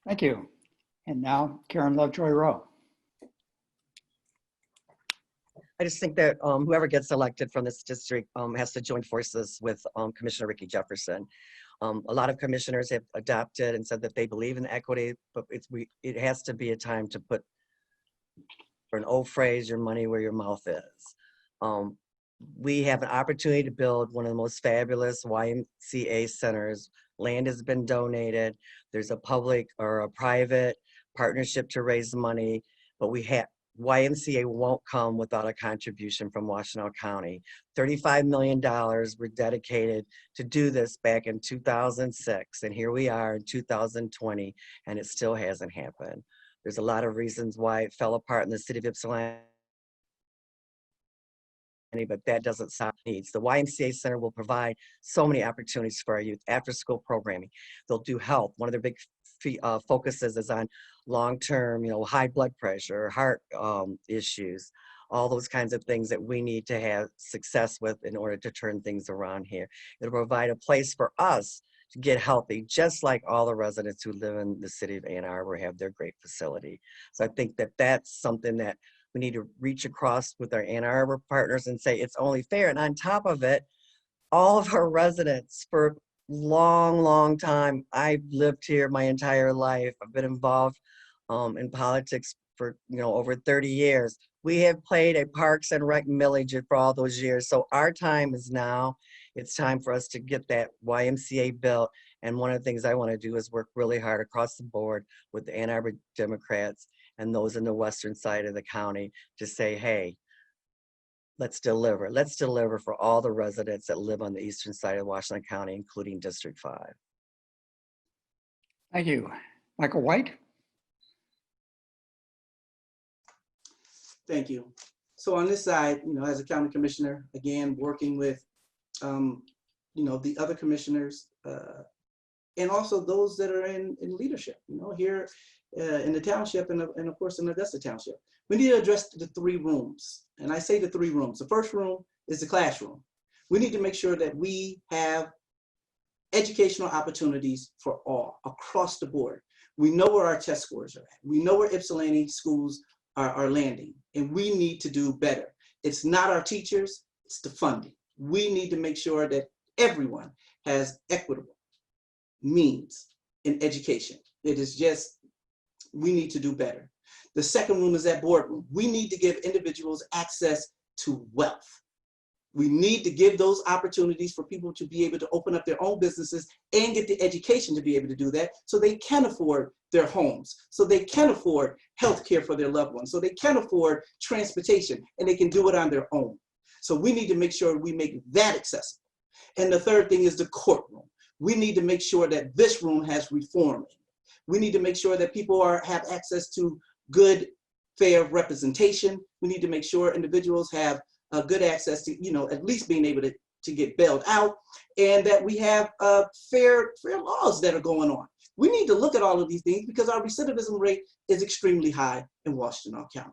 Thank you. And now Karen Lovejoy Roe.
I just think that whoever gets elected from this district has to join forces with Commissioner Ricky Jefferson. A lot of commissioners have adopted and said that they believe in equity, but it has to be a time to put, for an old phrase, your money where your mouth is. We have an opportunity to build one of the most fabulous YMCA centers. Land has been donated. There's a public or a private partnership to raise money, but YMCA won't come without a contribution from Washtenaw County. $35 million were dedicated to do this back in 2006, and here we are in 2020, and it still hasn't happened. There's a lot of reasons why it fell apart in the city of Ypsilanti, but that doesn't solve needs. The YMCA Center will provide so many opportunities for our youth, after-school programming. They'll do health. One of their big focuses is on long-term, high blood pressure, heart issues. all those kinds of things that we need to have success with in order to turn things around here. It'll provide a place for us to get healthy, just like all the residents who live in the city of Ann Arbor have their great facility. So I think that that's something that we need to reach across with our Ann Arbor partners and say it's only fair. And on top of it, all of our residents for long time, I've lived here my entire life. I've been involved in politics for over 30 years. We have played a Parks and Rec millage for all those years. So our time is now. It's time for us to get that YMCA built. And one of the things I want to do is work really hard across the board with the Ann Arbor Democrats and those in the western side of the county to say, hey, let's deliver. Let's deliver for all the residents that live on the eastern side of Washtenaw County, including District 5.
Thank you. Michael White?
Thank you. So on this side, as a county commissioner, again, working with, the other commissioners and also those that are in leadership, here in the township and of course in Augusta Township. We need to address the 3 rooms. And I say the 3 rooms. The first room is the classroom. We need to make sure that we have educational opportunities for all across the board. We know where our test scores are at. We know where Ypsilanti schools are landing, and we need to do better. It's not our teachers, it's the funding. We need to make sure that everyone has equitable means in education. It is just, we need to do better. The second room is that boardroom. We need to give individuals access to wealth. We need to give those opportunities for people to be able to open up their own businesses and get the education to be able to do that so they can afford their homes, so they can afford health care for their loved ones, so they can afford transportation, and they can do it on their own. So we need to make sure we make that accessible. And the third thing is the courtroom. We need to make sure that this room has reform in it. We need to make sure that people have access to good, fair representation. We need to make sure individuals have good access to, at least being able to get bailed out, and that we have fair laws that are going on. We need to look at all of these things because our recidivism rate is extremely high in Washtenaw County.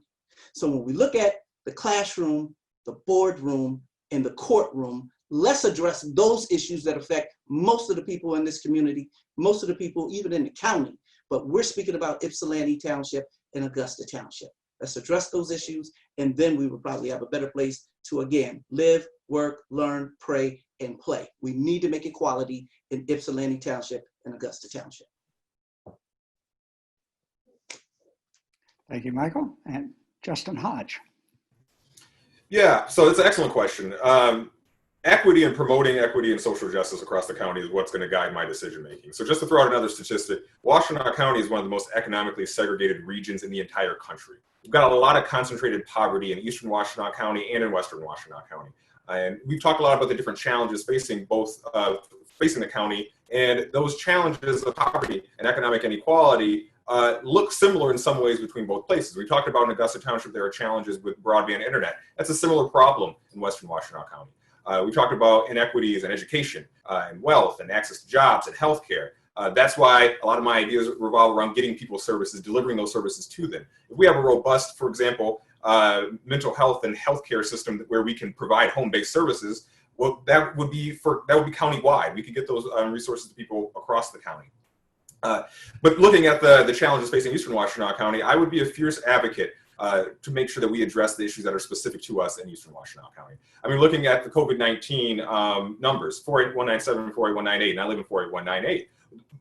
So when we look at the classroom, the boardroom, and the courtroom, let's address those issues that affect most of the people in this community, most of the people even in the county, but we're speaking about Ypsilanti Township and Augusta Township. Let's address those issues, and then we will probably have a better place to, again, live, work, learn, pray, and play. We need to make equality in Ypsilanti Township and Augusta Township.
Thank you, Michael. And Justin Hodge.
Yeah, so it's an excellent question. Equity and promoting equity and social justice across the county is what's going to guide my decision making. So just to throw out another statistic, Washtenaw County is one of the most economically segregated regions in the entire country. We've got a lot of concentrated poverty in eastern Washtenaw County and in western Washtenaw County. And we've talked a lot about the different challenges facing facing the county, and those challenges of poverty and economic inequality look similar in some ways between both places. We talked about in Augusta Township, there are challenges with broadband internet. That's a similar problem in western Washtenaw County. We talked about inequities in education and wealth and access to jobs and healthcare. That's why a lot of my ideas revolve around getting people services, delivering those services to them. If we have a robust, for example, mental health and healthcare system where we can provide home-based services, well, that would be countywide. We could get those resources to people across the county. But looking at the challenges facing eastern Washtenaw County, I would be a fierce advocate to make sure that we address the issues that are specific to us in eastern Washtenaw County. I mean, looking at the COVID-19 numbers, 48197, 48198, and I live in 48198.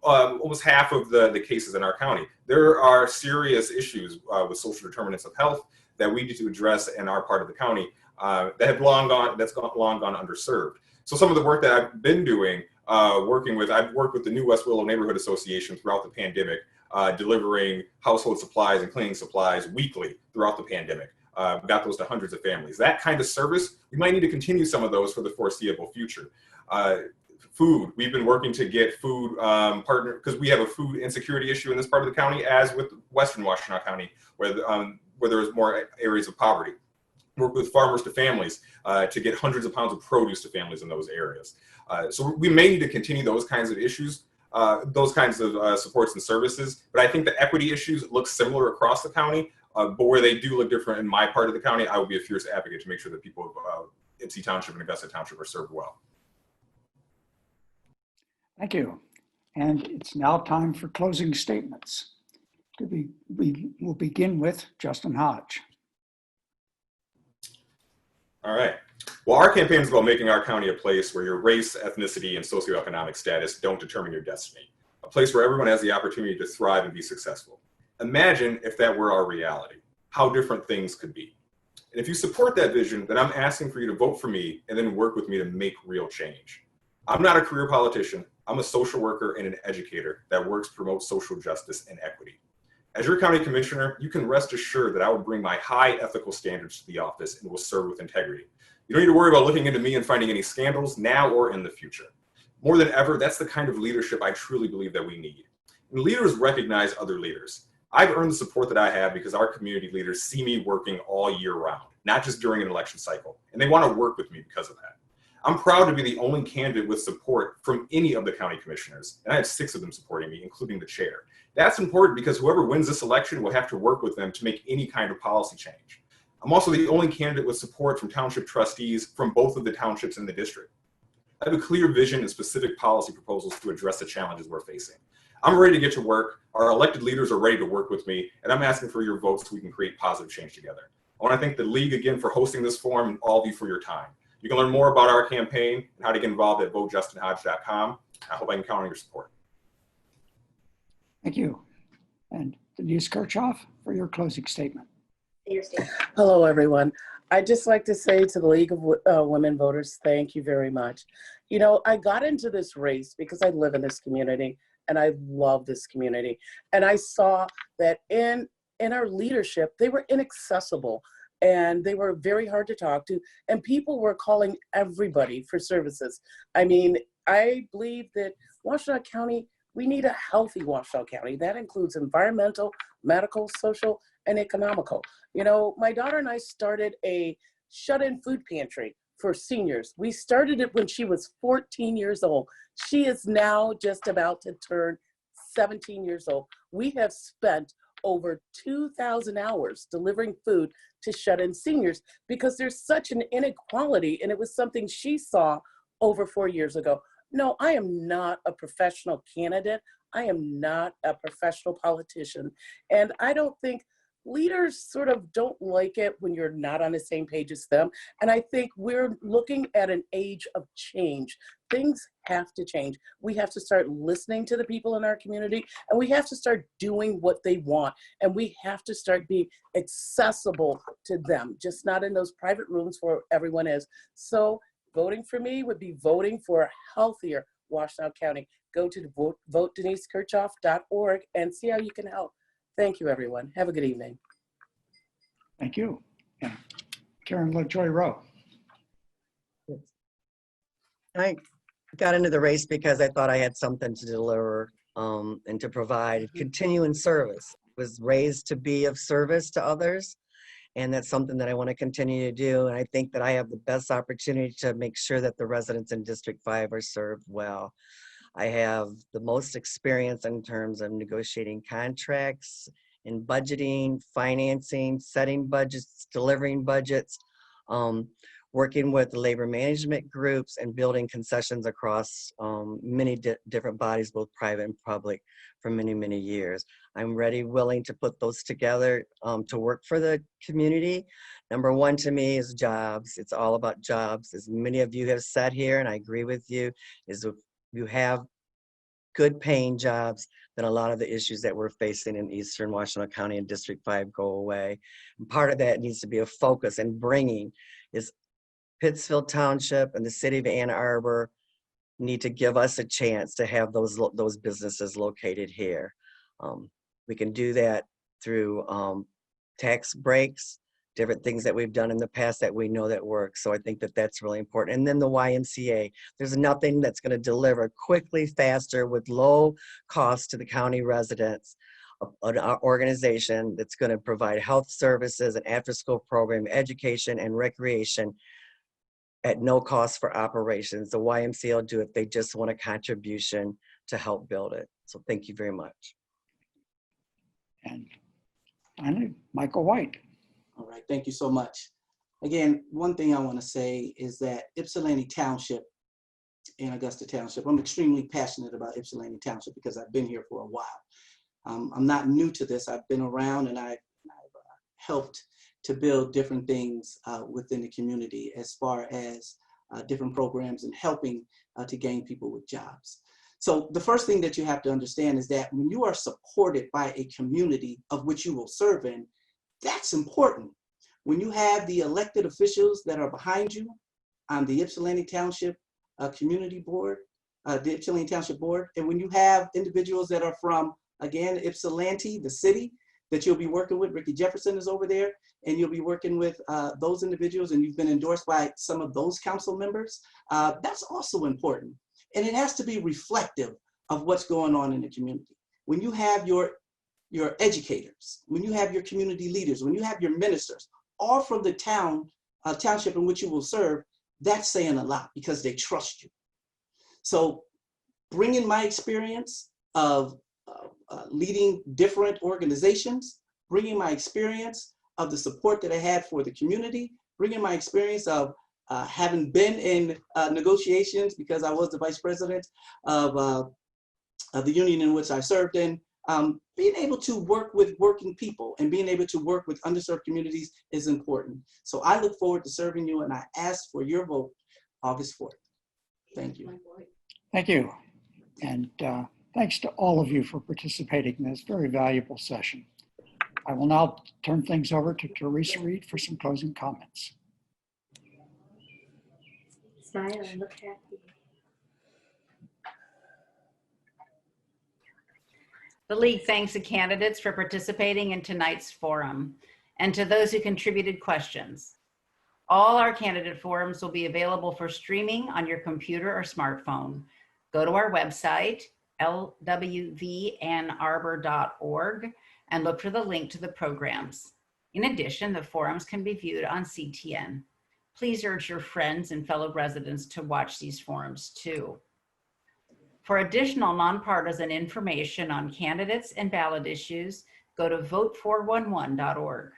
Almost half of the cases in our county. There are serious issues with social determinants of health that we need to address in our part of the county that's long gone underserved. So some of the work that I've been doing, I've worked with the New West Willow Neighborhood Association throughout the pandemic, delivering household supplies and cleaning supplies weekly throughout the pandemic. We got those to hundreds of families. That kind of service, we might need to continue some of those for the foreseeable future. Food, we've been working to get food partner, because we have a food insecurity issue in this part of the county, as with western Washtenaw County, where there's more areas of poverty. Work with farmers to families to get hundreds of pounds of produce to families in those areas. So we may need to continue those kinds of issues, those kinds of supports and services. But I think the equity issues look similar across the county. But where they do look different in my part of the county, I will be a fierce advocate to make sure that people of Ypsi Township and Augusta Township are served well.
Thank you. And it's now time for closing statements. We will begin with Justin Hodge.
All right. Well, our campaign is about making our county a place where your race, ethnicity, and socioeconomic status don't determine your destiny. A place where everyone has the opportunity to thrive and be successful. Imagine if that were our reality, how different things could be. And if you support that vision, then I'm asking for you to vote for me and then work with me to make real change. I'm not a career politician. I'm a social worker and an educator that works to promote social justice and equity. As your county commissioner, you can rest assured that I will bring my high ethical standards to the office and will serve with integrity. You don't need to worry about looking into me and finding any scandals now or in the future. More than ever, that's the kind of leadership I truly believe that we need. And leaders recognize other leaders. I've earned the support that I have because our community leaders see me working all year round, not just during an election cycle, and they want to work with me because of that. I'm proud to be the only candidate with support from any of the county commissioners, and I have 6 of them supporting me, including the chair. That's important because whoever wins this election will have to work with them to make any kind of policy change. I'm also the only candidate with support from township trustees from both of the townships in the district. I have a clear vision and specific policy proposals to address the challenges we're facing. I'm ready to get to work. Our elected leaders are ready to work with me, and I'm asking for your votes so we can create positive change together. I want to thank the League again for hosting this forum and all of you for your time. You can learn more about our campaign and how to get involved at votejustinhodge.com. I hope I can count on your support.
Thank you. And Denise Kirchoff for your closing statement.
Hello, everyone. I'd just like to say to the League of Women Voters, thank you very much. You know, I got into this race because I live in this community and I love this community. And I saw that in our leadership, they were inaccessible and they were very hard to talk to, and people were calling everybody for services. I mean, I believe that Washtenaw County, we need a healthy Washtenaw County. That includes environmental, medical, social, and economical. You know, my daughter and I started a shut-in food pantry for seniors. We started it when she was 14 years old. She is now just about to turn 17 years old. We have spent over 2,000 hours delivering food to shut-in seniors because there's such an inequality, and it was something she saw over 4 years ago. No, I am not a professional candidate. I am not a professional politician. And I don't think leaders sort of don't like it when you're not on the same page as them. And I think we're looking at an age of change. Things have to change. We have to start listening to the people in our community, and we have to start doing what they want. And we have to start being accessible to them, just not in those private rooms where everyone is. So voting for me would be voting for a healthier Washtenaw County. Go to voteDeniseKirchoff.org and see how you can help. Thank you, everyone. Have a good evening.
Thank you. Yeah. Karen Lovejoy Roe.
I got into the race because I thought I had something to deliver and to provide. Continue in service. Was raised to be of service to others, and that's something that I want to continue to do. And I think that I have the best opportunity to make sure that the residents in District 5 are served well. I have the most experience in terms of negotiating contracts, in budgeting, financing, setting budgets, delivering budgets, working with the labor management groups, and building concessions across many different bodies, both private and public, for many, many years. I'm ready, willing to put those together to work for the community. Number one to me is jobs. It's all about jobs. As many of you have said here, and I agree with you, is if you have good paying jobs, then a lot of the issues that we're facing in Eastern Washtenaw County and District 5 go away. And part of that needs to be a focus, and bringing is Pittsfield Township and the city of Ann Arbor need to give us a chance to have those businesses located here. We can do that through tax breaks, different things that we've done in the past that we know that work. So I think that that's really important. And then the YMCA, there's nothing that's going to deliver quickly, faster, with low cost to the county residents, an organization that's going to provide health services and after-school program, education, and recreation at no cost for operations. The YMCA will do it. They just want a contribution to help build it. So thank you very much.
And Finally, Michael White.
All right, thank you so much. Again, one thing I want to say is that Ypsilanti Township in Augusta Township, I'm extremely passionate about Ypsilanti Township because I've been here for a while. I'm not new to this. I've been around and I've helped to build different things within the community as far as different programs and helping to gain people with jobs. So the first thing that you have to understand is that when you are supported by a community of which you will serve in, that's important. When you have the elected officials that are behind you on the Ypsilanti Township Community Board, the Ypsilanti Township Board, and when you have individuals that are from, again, Ypsilanti, the city, that you'll be working with, Ricky Jefferson is over there, and you'll be working with those individuals, and you've been endorsed by some of those council members, that's also important. And it has to be reflective of what's going on in the community. When you have your educators, when you have your community leaders, when you have your ministers, all from the township in which you will serve, that's saying a lot because they trust you. So bringing my experience of leading different organizations, bringing my experience of the support that I had for the community, bringing my experience of having been in negotiations because I was the vice president of the union in which I served in, being able to work with working people and being able to work with underserved communities is important. So I look forward to serving you and I ask for your vote August 4th. Thank you.
Thank you. And thanks to all of you for participating in this very valuable session. I will now turn things over to Teresa Reed for some closing comments.
Smile and look happy.
The League thanks the candidates for participating in tonight's forum and to those who contributed questions. All our candidate forums will be available for streaming on your computer or smartphone. Go to our website, lwvannarbor.org, and look for the link to the programs. In addition, the forums can be viewed on CTN. Please urge your friends and fellow residents to watch these forums too. For additional nonpartisan information on candidates and ballot issues, go to vote411.org.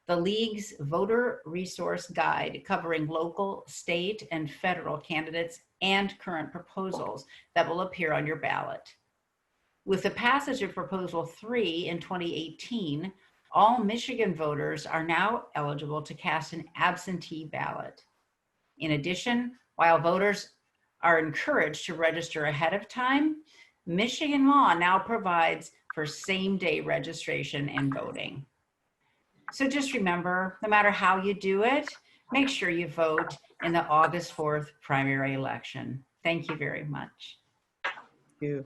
The League's voter resource guide covering local, state, and federal candidates and current proposals that will appear on your ballot. With the passage of Proposal 3 in 2018, all Michigan voters are now eligible to cast an absentee ballot. In addition, while voters are encouraged to register ahead of time, Michigan law now provides for same-day registration and voting. So just remember, no matter how you do it, make sure you vote in the August 4th primary election. Thank you very much.
Thank you.